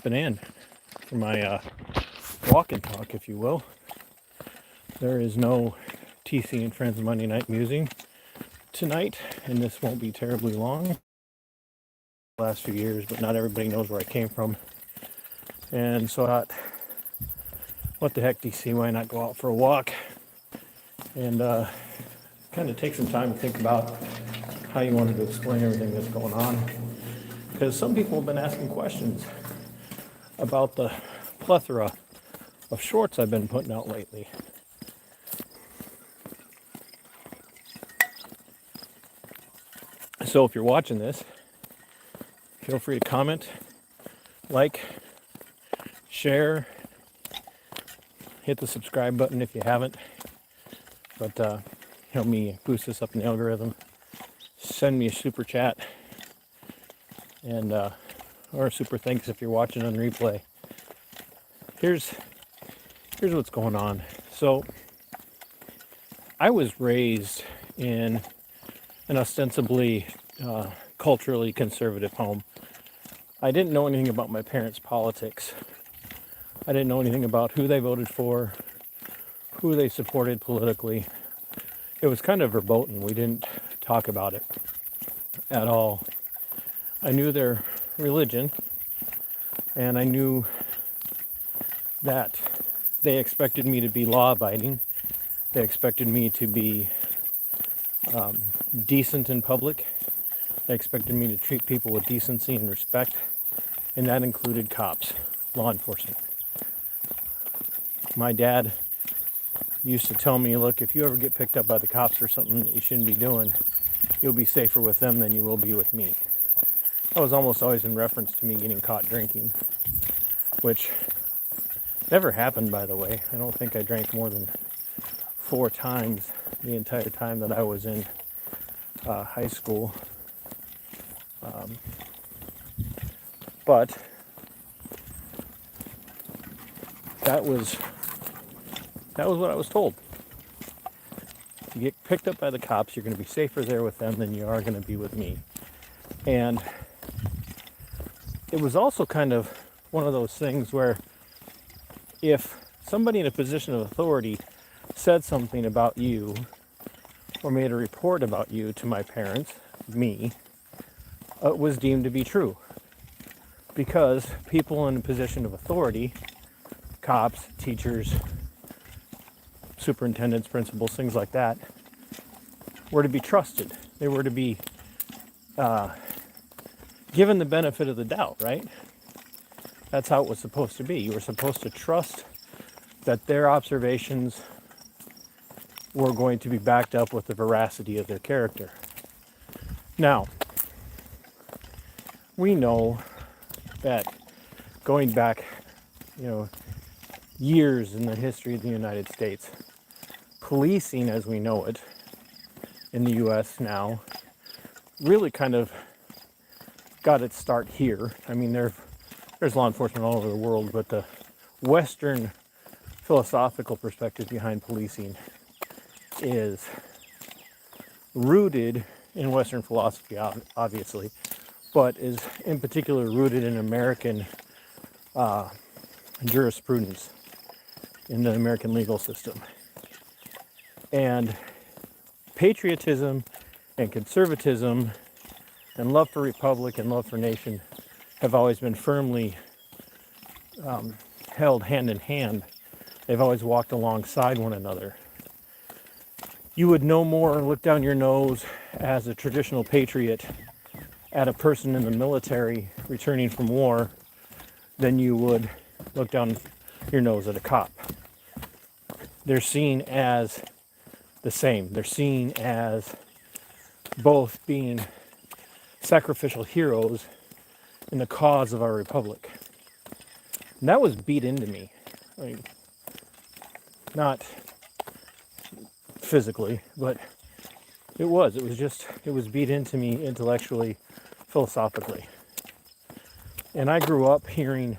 In for my walk and talk, if you will. There is no TC and Friends Monday Night Musing tonight, and this won't be terribly long. The last few years, but not everybody knows where I came from. And so I thought, what the heck, DC, why not go out for a walk and kind of take some time to think about how you wanted to explain everything that's going on. Because some people have been asking questions about the plethora of shorts I've been putting out lately. So if you're watching this, feel free to comment, like, share, hit the subscribe button if you haven't. But help me boost this up in the algorithm. Send me a super chat and or a super thanks if you're watching on replay. Here's what's going on. So I was raised in an ostensibly culturally conservative home. I didn't know anything about my parents' politics. I didn't know anything about who they voted for, who they supported politically. It was kind of verboten. We didn't talk about it at all. I knew their religion, and I knew that they expected me to be law-abiding. They expected me to be decent in public. They expected me to treat people with decency and respect, and that included cops, law enforcement. My dad used to tell me, look, if you ever get picked up by the cops for something that you shouldn't be doing, you'll be safer with them than you will be with me. That was almost always in reference to me getting caught drinking, which never happened, by the way. I don't think I drank more than 4 times the entire time that I was in high school. But that was what I was told. If you get picked up by the cops, you're going to be safer there with them than you are going to be with me. And it was also kind of one of those things where if somebody in a position of authority said something about you or made a report about you to my parents, me, it was deemed to be true. Because people in a position of authority, cops, teachers, superintendents, principals, things like that, were to be trusted. They were to be given the benefit of the doubt, right? That's how it was supposed to be. You were supposed to trust that their observations were going to be backed up with the veracity of their character. Now, we know that going back, years in the history of the United States, policing as we know it in the U.S. now really kind of got its start here. I mean, there's law enforcement all over the world, but the Western philosophical perspective behind policing is rooted in Western philosophy, obviously, but is in particular rooted in American jurisprudence in the American legal system. And patriotism and conservatism and love for republic and love for nation have always been firmly held hand in hand. They've always walked alongside one another. You would no more look down your nose as a traditional patriot at a person in the military returning from war than you would look down your nose at a cop. They're seen as the same. They're seen as both being sacrificial heroes in the cause of our republic. And that was beat into me. I mean, not physically, but it was beat into me intellectually, philosophically. And I grew up hearing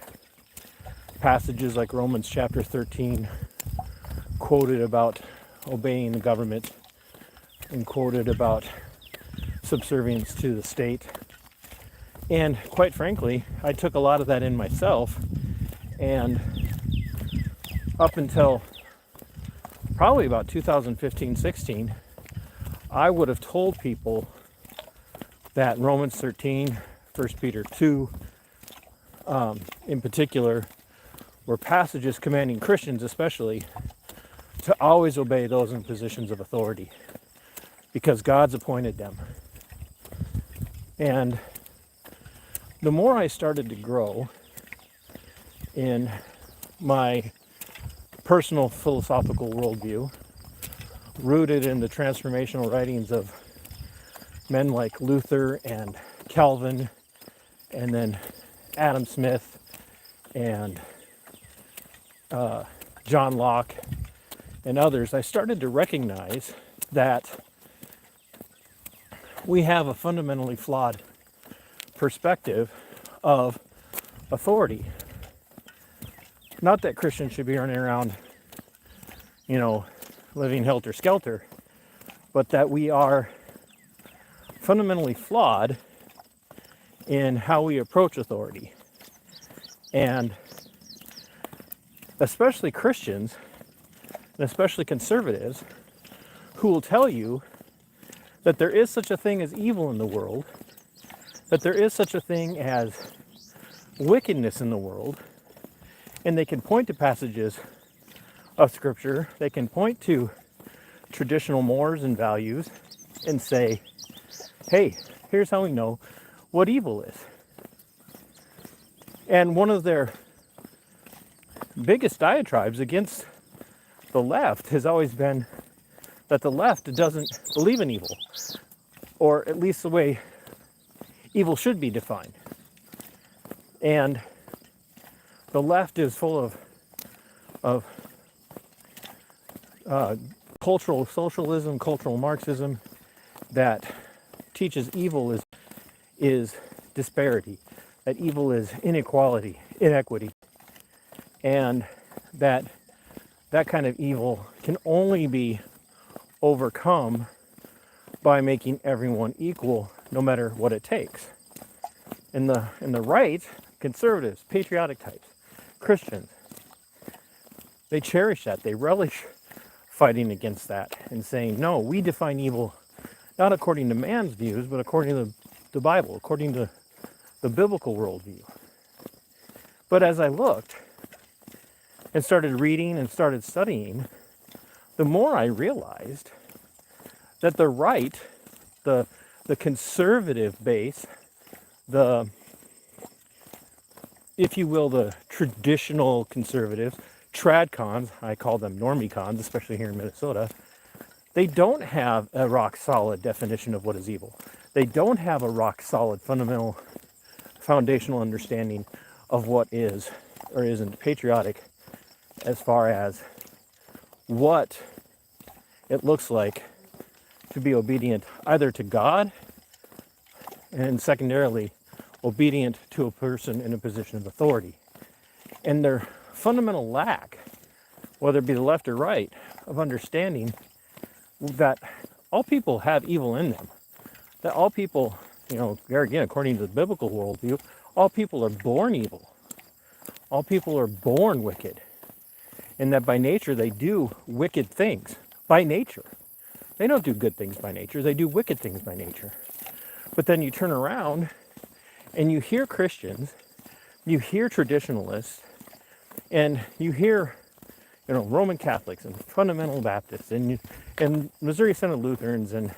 passages like Romans chapter 13 quoted about obeying the government and quoted about subservience to the state. And quite frankly, I took a lot of that in myself. And up until probably about 2015-16, I would have told people that Romans 13, 1 Peter 2, in particular, were passages commanding Christians especially to always obey those in positions of authority because God's appointed them. And the more I started to grow in my personal philosophical worldview, rooted in the transformational writings of men like Luther and Calvin, and then Adam Smith and John Locke and others, I started to recognize that we have a fundamentally flawed perspective of authority. Not that Christians should be running around, living helter-skelter, but that we are fundamentally flawed in how we approach authority. And especially Christians, and especially conservatives, who will tell you that there is such a thing as evil in the world, that there is such a thing as wickedness in the world, and they can point to passages of Scripture, they can point to traditional mores and values and say, hey, here's how we know what evil is. And one of their biggest diatribes against the left has always been that the left doesn't believe in evil, or at least the way evil should be defined. And the left is full of cultural socialism, cultural Marxism, that teaches evil is disparity, that evil is inequality, inequity, and that kind of evil can only be overcome by making everyone equal, no matter what it takes. In the right, conservatives, patriotic types, Christians, they cherish that. They relish fighting against that and saying, no, we define evil not according to man's views, but according to the Bible, according to the biblical worldview. But as I looked and started reading and started studying, the more I realized that the right, the conservative base, if you will, the traditional conservatives, tradcons, I call them normie-cons, especially here in Minnesota, they don't have a rock-solid definition of what is evil. They don't have a rock-solid, fundamental, foundational understanding of what is or isn't patriotic as far as what it looks like to be obedient either to God and secondarily obedient to a person in a position of authority. And their fundamental lack, whether it be the left or right, of understanding that all people have evil in them, that all people, there again, according to the biblical worldview, all people are born evil. All people are born wicked. And that by nature they do wicked things. By nature. They don't do good things by nature. They do wicked things by nature. But then you turn around and you hear Christians, you hear traditionalists, and you hear, Roman Catholics and fundamental Baptists and Missouri Synod Lutherans and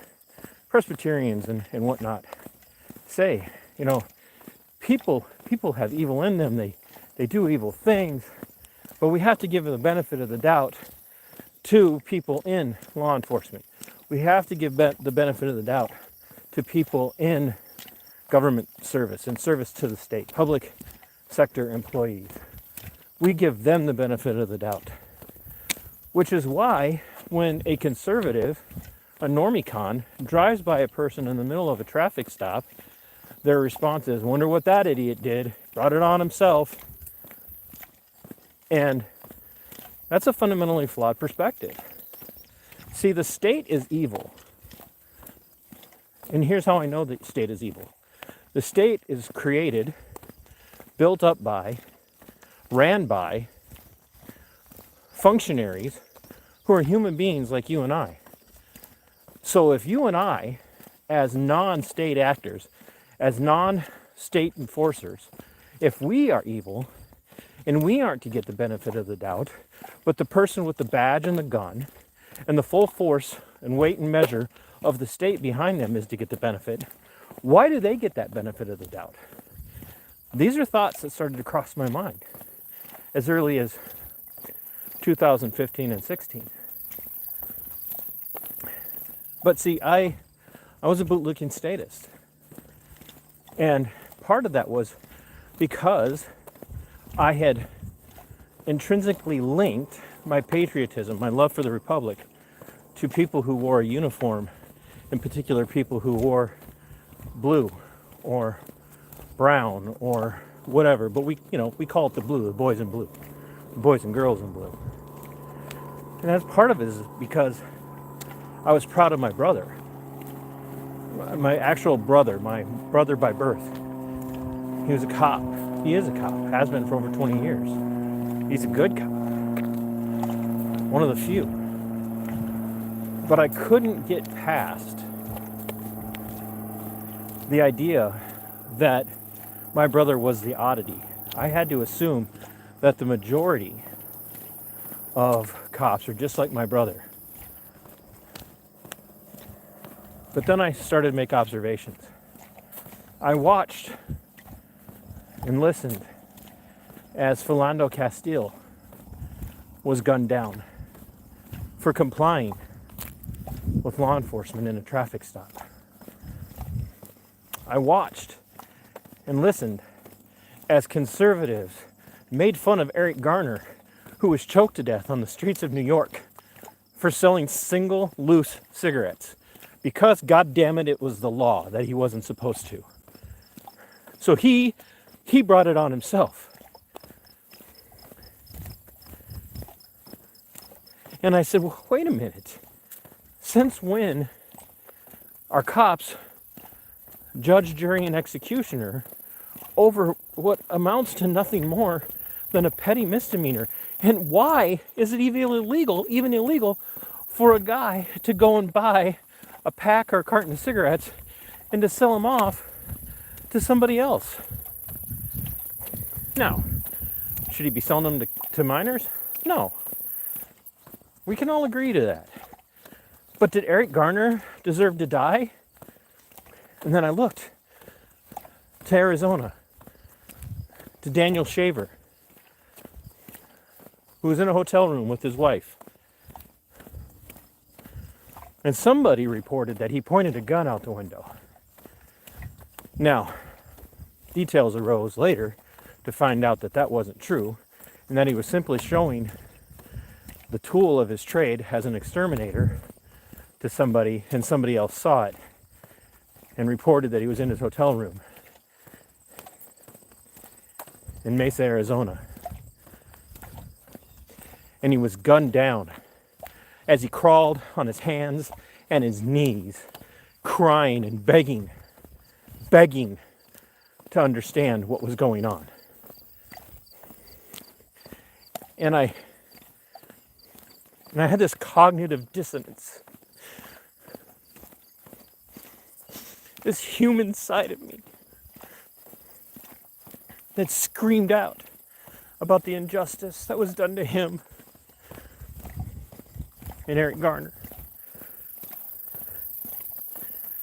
Presbyterians and whatnot say, people have evil in them. They do evil things, but we have to give the benefit of the doubt to people in law enforcement. We have to give the benefit of the doubt to people in government service, in service to the state, public sector employees. We give them the benefit of the doubt. Which is why when a conservative, a normie-con, drives by a person in the middle of a traffic stop, their response is, wonder what that idiot did, brought it on himself. And that's a fundamentally flawed perspective. See, the state is evil. And here's how I know the state is evil. The state is created, built up by, ran by functionaries who are human beings like you and I. So if you and I, as non-state actors, as non-state enforcers, if we are evil and we aren't to get the benefit of the doubt, but the person with the badge and the gun and the full force and weight and measure of the state behind them is to get the benefit, why do they get that benefit of the doubt? These are thoughts that started to cross my mind as early as 2015 and 16. But see, I was a bootlicking statist. And part of that was because I had intrinsically linked my patriotism, my love for the Republic, to people who wore a uniform, in particular people who wore blue or brown or whatever, but we call it the blue, the boys in blue, the boys and girls in blue. And that's part of it is because I was proud of my brother, my actual brother, my brother by birth. He was a cop. He is a cop, has been for over 20 years. He's a good cop, one of the few. But I couldn't get past the idea that my brother was the oddity. I had to assume that the majority of cops are just like my brother. But then I started to make observations. I watched and listened as Philando Castile was gunned down for complying with law enforcement in a traffic stop. I watched and listened as conservatives made fun of Eric Garner, who was choked to death on the streets of New York for selling single loose cigarettes because, God damn it, it was the law that he wasn't supposed to. So he brought it on himself. And I said, well, wait a minute. Since when are cops judge, jury, and executioner over what amounts to nothing more than a petty misdemeanor? And why is it even illegal for a guy to go and buy a pack or a carton of cigarettes and to sell them off to somebody else? Now, should he be selling them to minors? No. We can all agree to that. But did Eric Garner deserve to die? And then I looked to Arizona, to Daniel Shaver, who was in a hotel room with his wife. And somebody reported that he pointed a gun out the window. Now, details arose later to find out that that wasn't true, and that he was simply showing the tool of his trade as an exterminator to somebody, and somebody else saw it and reported that he was in his hotel room in Mesa, Arizona. And he was gunned down as he crawled on his hands and his knees, crying and begging to understand what was going on. And I had this cognitive dissonance. This human side of me that screamed out about the injustice that was done to him and Eric Garner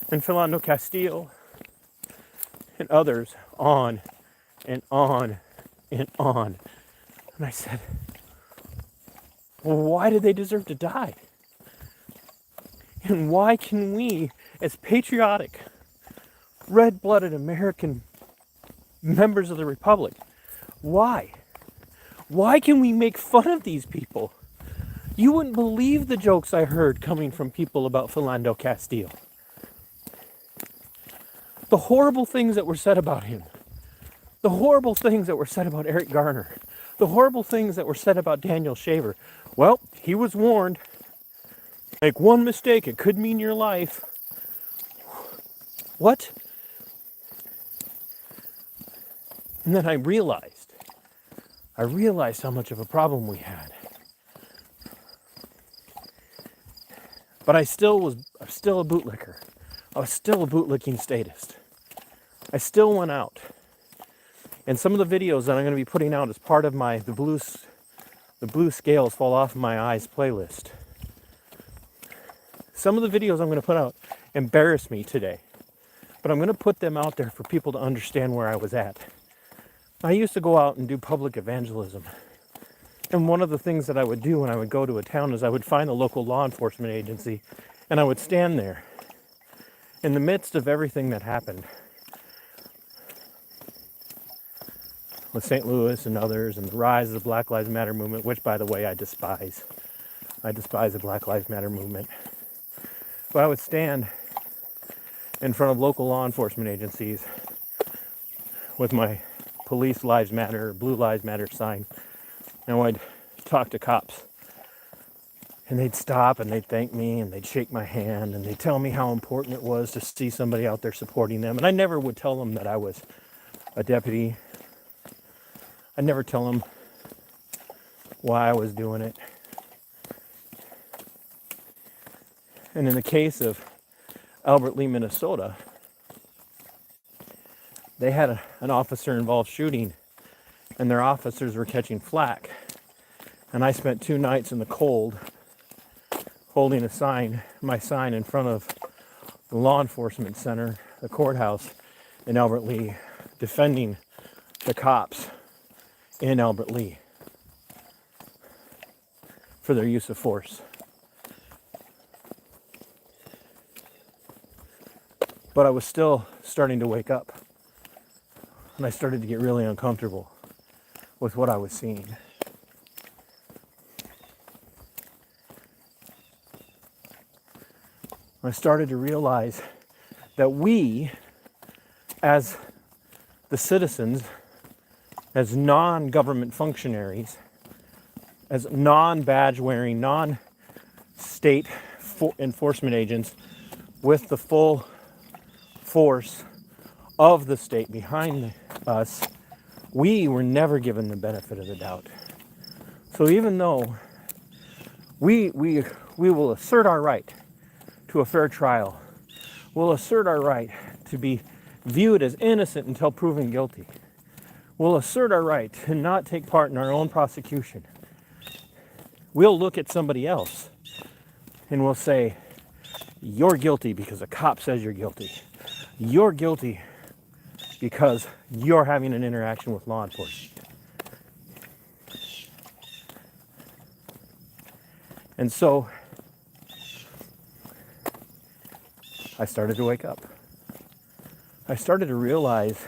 and Philando Castile and others, on and on and on. And I said, well, why did they deserve to die? And why can we, as patriotic, red-blooded American members of the Republic, why can we make fun of these people? You wouldn't believe the jokes I heard coming from people about Philando Castile. The horrible things that were said about him. The horrible things that were said about Eric Garner. The horrible things that were said about Daniel Shaver. Well, he was warned. Make one mistake, it could mean your life. What? And then I realized how much of a problem we had. But I'm still a bootlicker. I was still a bootlicking statist. I still went out. And some of the videos that I'm going to be putting out as part of my the blue scales fall off my eyes playlist. Some of the videos I'm going to put out embarrass me today. But I'm going to put them out there for people to understand where I was at. I used to go out and do public evangelism. And one of the things that I would do when I would go to a town is I would find a local law enforcement agency and I would stand there in the midst of everything that happened with St. Louis and others and the rise of the Black Lives Matter movement, which, by the way, I despise. I despise the Black Lives Matter movement. But I would stand in front of local law enforcement agencies with my Police Lives Matter, Blue Lives Matter sign. And I'd talk to cops. And they'd stop and they'd thank me and they'd shake my hand and they'd tell me how important it was to see somebody out there supporting them. And I never would tell them that I was a deputy. I'd never tell them why I was doing it. And in the case of Albert Lea, Minnesota, they had an officer-involved shooting and their officers were catching flack. And I spent 2 nights in the cold holding my sign in front of the law enforcement center, the courthouse in Albert Lea, defending the cops in Albert Lea for their use of force. But I was still starting to wake up, and I started to get really uncomfortable with what I was seeing. I started to realize that we, as the citizens, as non-government functionaries, as non-badge wearing, non-state enforcement agents with the full force of the state behind us, we were never given the benefit of the doubt. So even though we will assert our right to a fair trial, we'll assert our right to be viewed as innocent until proven guilty, we'll assert our right to not take part in our own prosecution, we'll look at somebody else and we'll say, you're guilty because a cop says you're guilty. You're guilty because you're having an interaction with law enforcement. And so I started to wake up. I started to realize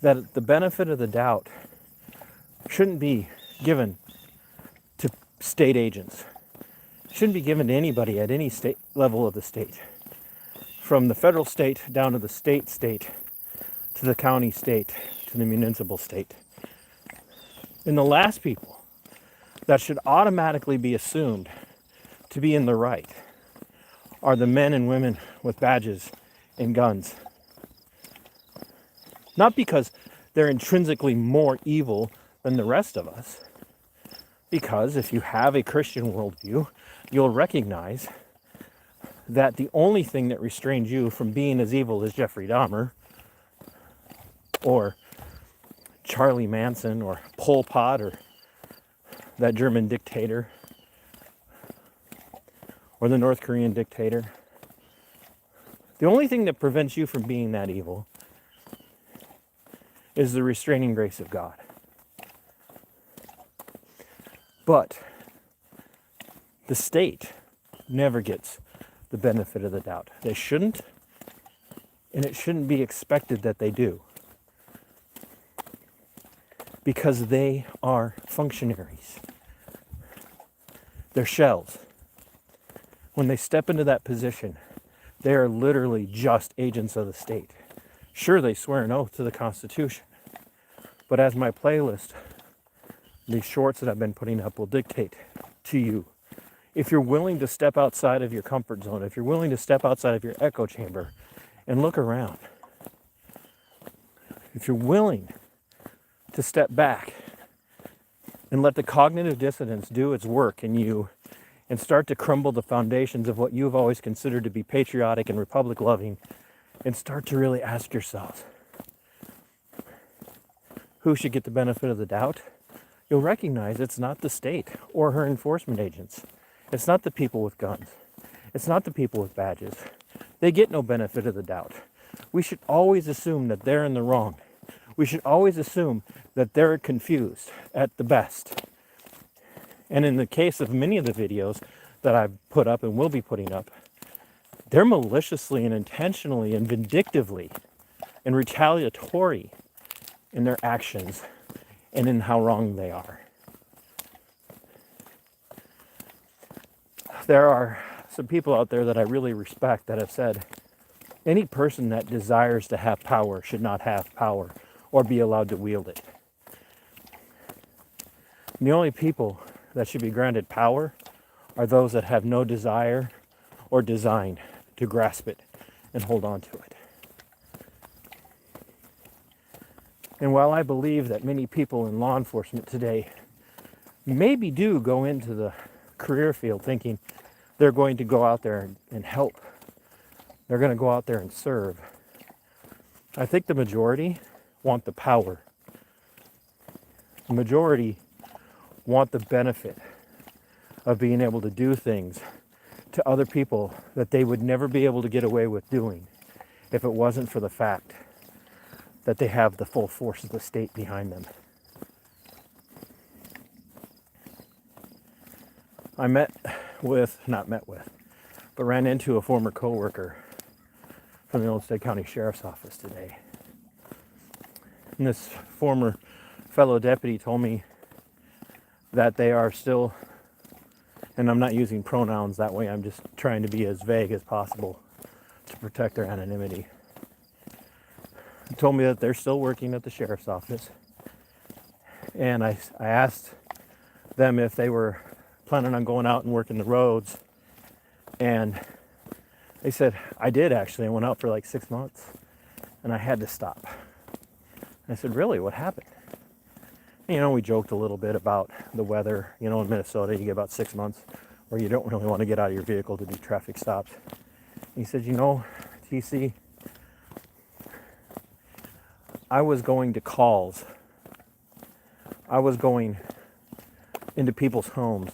that the benefit of the doubt shouldn't be given to state agents. It shouldn't be given to anybody at any state level of the state. From the federal state down to the state, to the county state, to the municipal state. And the last people that should automatically be assumed to be in the right are the men and women with badges and guns. Not because they're intrinsically more evil than the rest of us, because if you have a Christian worldview, you'll recognize that the only thing that restrains you from being as evil as Jeffrey Dahmer or Charlie Manson or Pol Pot or that German dictator or the North Korean dictator, the only thing that prevents you from being that evil is the restraining grace of God. But the state never gets the benefit of the doubt. They shouldn't, and it shouldn't be expected that they do, because they are functionaries. They're shells. When they step into that position, they are literally just agents of the state. Sure, they swear an oath to the Constitution, but as my playlist, these shorts that I've been putting up will dictate to you, if you're willing to step outside of your comfort zone, if you're willing to step outside of your echo chamber and look around, if you're willing to step back and let the cognitive dissonance do its work in you and start to crumble the foundations of what you've always considered to be patriotic and republic loving, and start to really ask yourselves, who should get the benefit of the doubt? You'll recognize it's not the state or her enforcement agents. It's not the people with guns. It's not the people with badges. They get no benefit of the doubt. We should always assume that they're in the wrong. We should always assume that they're confused at the best. And in the case of many of the videos that I've put up and will be putting up, they're maliciously and intentionally and vindictively and retaliatory in their actions and in how wrong they are. There are some people out there that I really respect that have said, any person that desires to have power should not have power or be allowed to wield it. And the only people that should be granted power are those that have no desire or design to grasp it and hold on to it. And while I believe that many people in law enforcement today maybe do go into the career field thinking they're going to go out there and help, they're going to go out there and serve, I think the majority want the power. The majority want the benefit of being able to do things to other people that they would never be able to get away with doing if it wasn't for the fact that they have the full force of the state behind them. I ran into a former coworker from the Olmsted County Sheriff's Office today. And this former fellow deputy told me that they are still, and I'm not using pronouns that way, I'm just trying to be as vague as possible to protect their anonymity. He told me that they're still working at the sheriff's office. And I asked them if they were planning on going out and working the roads. And they said, I did actually. I went out for like 6 months and I had to stop. I said, really? What happened? You know, we joked a little bit about the weather. You know, in Minnesota, you get about 6 months where you don't really want to get out of your vehicle to do traffic stops. And he said, you know, TC, I was going to calls. I was going into people's homes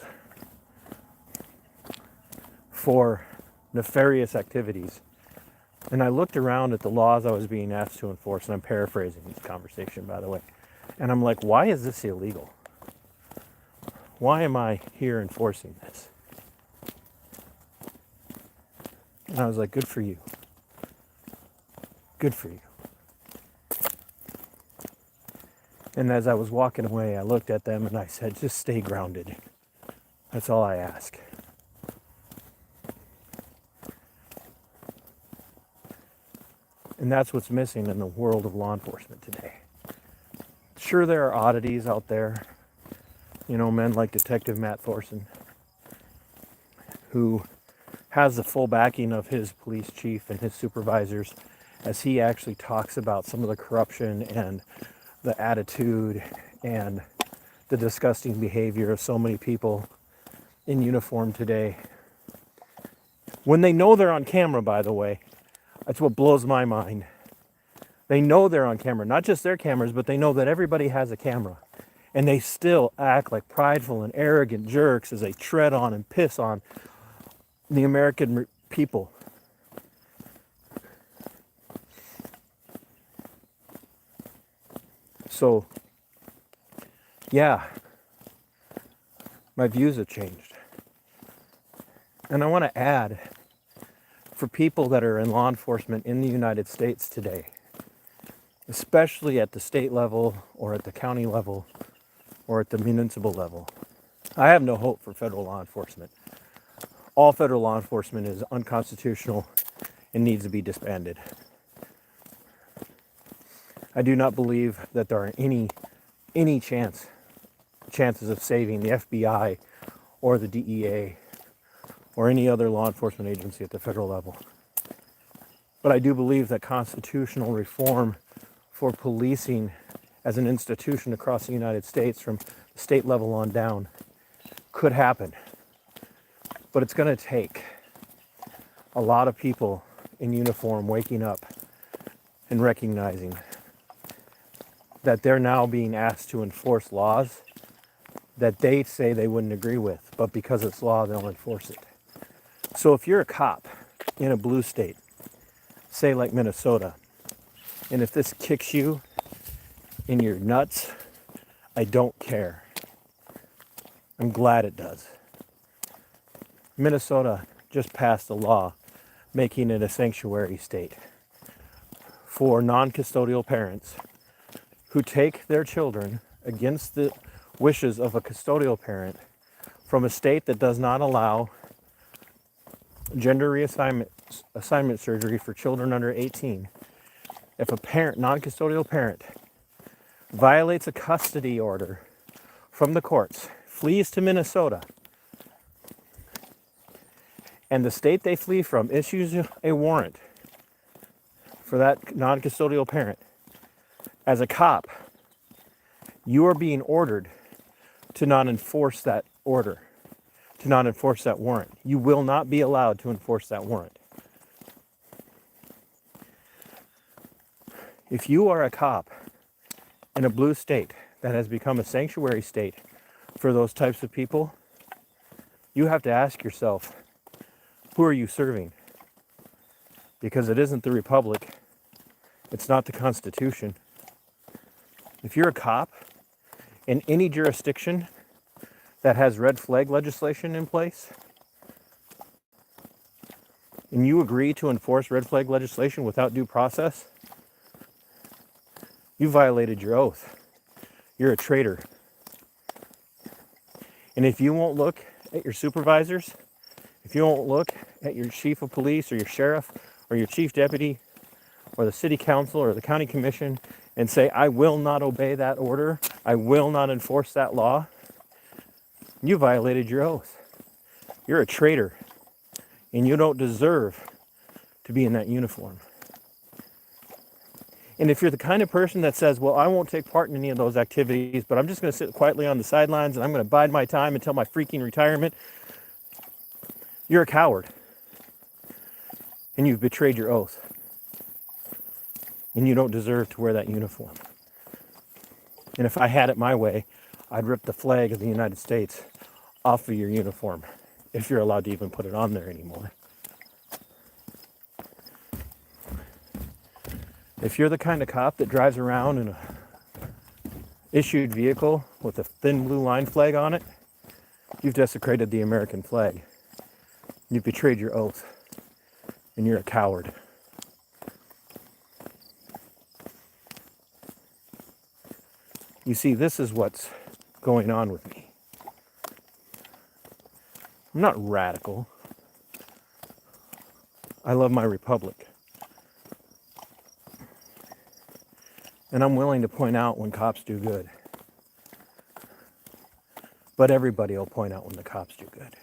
for nefarious activities. And I looked around at the laws I was being asked to enforce, and I'm paraphrasing this conversation, by the way. And I'm like, why is this illegal? Why am I here enforcing this? And I was like, good for you. Good for you. And as I was walking away, I looked at them and I said, just stay grounded. That's all I ask. And that's what's missing in the world of law enforcement today. Sure, there are oddities out there. You know, men like Detective Matt Thorson, who has the full backing of his police chief and his supervisors as he actually talks about some of the corruption and the attitude and the disgusting behavior of so many people in uniform today. When they know they're on camera, by the way, that's what blows my mind. They know they're on camera, not just their cameras, but they know that everybody has a camera. And they still act like prideful and arrogant jerks as they tread on and piss on the American people. So, yeah, my views have changed. And I want to add, for people that are in law enforcement in the United States today, especially at the state level or at the county level or at the municipal level, I have no hope for federal law enforcement. All federal law enforcement is unconstitutional and needs to be disbanded. I do not believe that there are any chances of saving the FBI or the DEA or any other law enforcement agency at the federal level. But I do believe that constitutional reform for policing as an institution across the United States from the state level on down could happen. But it's going to take a lot of people in uniform waking up and recognizing that they're now being asked to enforce laws that they say they wouldn't agree with, but because it's law, they'll enforce it. So if you're a cop in a blue state, say like Minnesota, and if this kicks you in your nuts, I don't care. I'm glad it does. Minnesota just passed a law making it a sanctuary state for non-custodial parents who take their children against the wishes of a custodial parent from a state that does not allow gender reassignment surgery for children under 18. If a parent, non-custodial parent, violates a custody order from the courts, flees to Minnesota, and the state they flee from issues a warrant for that non-custodial parent, as a cop, you are being ordered to not enforce that order, to not enforce that warrant. You will not be allowed to enforce that warrant. If you are a cop in a blue state that has become a sanctuary state for those types of people, you have to ask yourself, who are you serving? Because it isn't the Republic. It's not the Constitution. If you're a cop in any jurisdiction that has red flag legislation in place, and you agree to enforce red flag legislation without due process, you violated your oath. You're a traitor. And if you won't look at your supervisors, if you won't look at your chief of police or your sheriff or your chief deputy or the city council or the county commission and say, I will not obey that order, I will not enforce that law, you violated your oath. You're a traitor, and you don't deserve to be in that uniform. And if you're the kind of person that says, well, I won't take part in any of those activities, but I'm just going to sit quietly on the sidelines and I'm going to bide my time until my freaking retirement, you're a coward. And you've betrayed your oath. And you don't deserve to wear that uniform. And if I had it my way, I'd rip the flag of the United States off of your uniform, if you're allowed to even put it on there anymore. If you're the kind of cop that drives around in a issued vehicle with a thin blue line flag on it, you've desecrated the American flag. You've betrayed your oath, and you're a coward. You see, this is what's going on with me. I'm not radical. I love my republic. And I'm willing to point out when cops do good. But everybody will point out when the cops do good.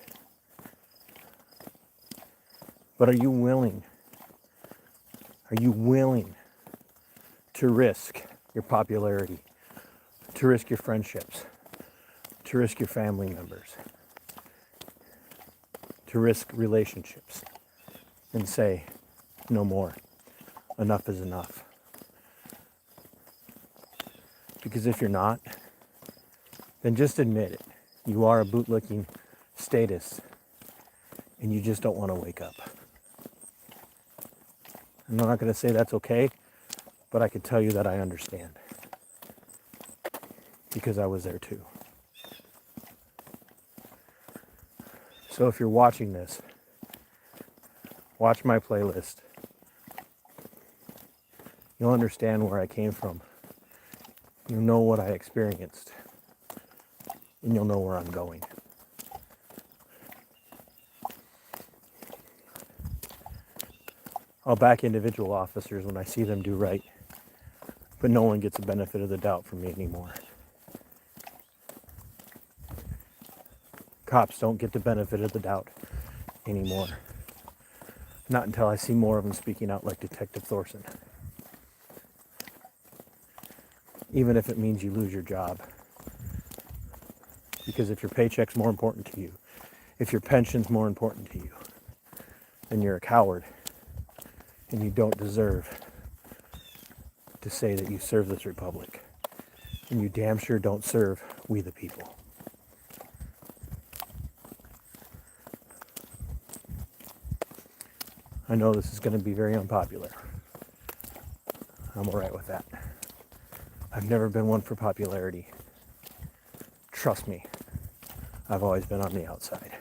But are you willing to risk your popularity, to risk your friendships, to risk your family members, to risk relationships, and say, no more, enough is enough? Because if you're not, then just admit it. You are a bootlicking statist, and you just don't want to wake up. I'm not going to say that's okay, but I can tell you that I understand. Because I was there too. So if you're watching this, watch my playlist. You'll understand where I came from. You'll know what I experienced. And you'll know where I'm going. I'll back individual officers when I see them do right. But no one gets the benefit of the doubt from me anymore. Cops don't get the benefit of the doubt anymore. Not until I see more of them speaking out like Detective Thorson. even if it means you lose your job. Because if your paycheck's more important to you, if your pension's more important to you, then you're a coward and you don't deserve to say that you serve this republic. And you damn sure don't serve we the people. I know this is going to be very unpopular. I'm all right with that. I've never been one for popularity. Trust me, I've always been on the outside.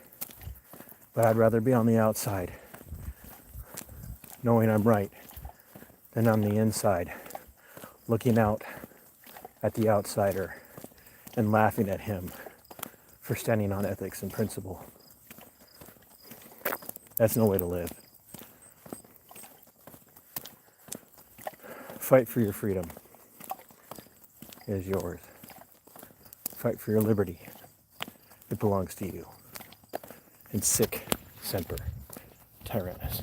But I'd rather be on the outside knowing I'm right than on the inside looking out at the outsider and laughing at him for standing on ethics and principle. That's no way to live. Fight for your freedom. It is yours. Fight for your liberty. It belongs to you. And sic semper tyrannis.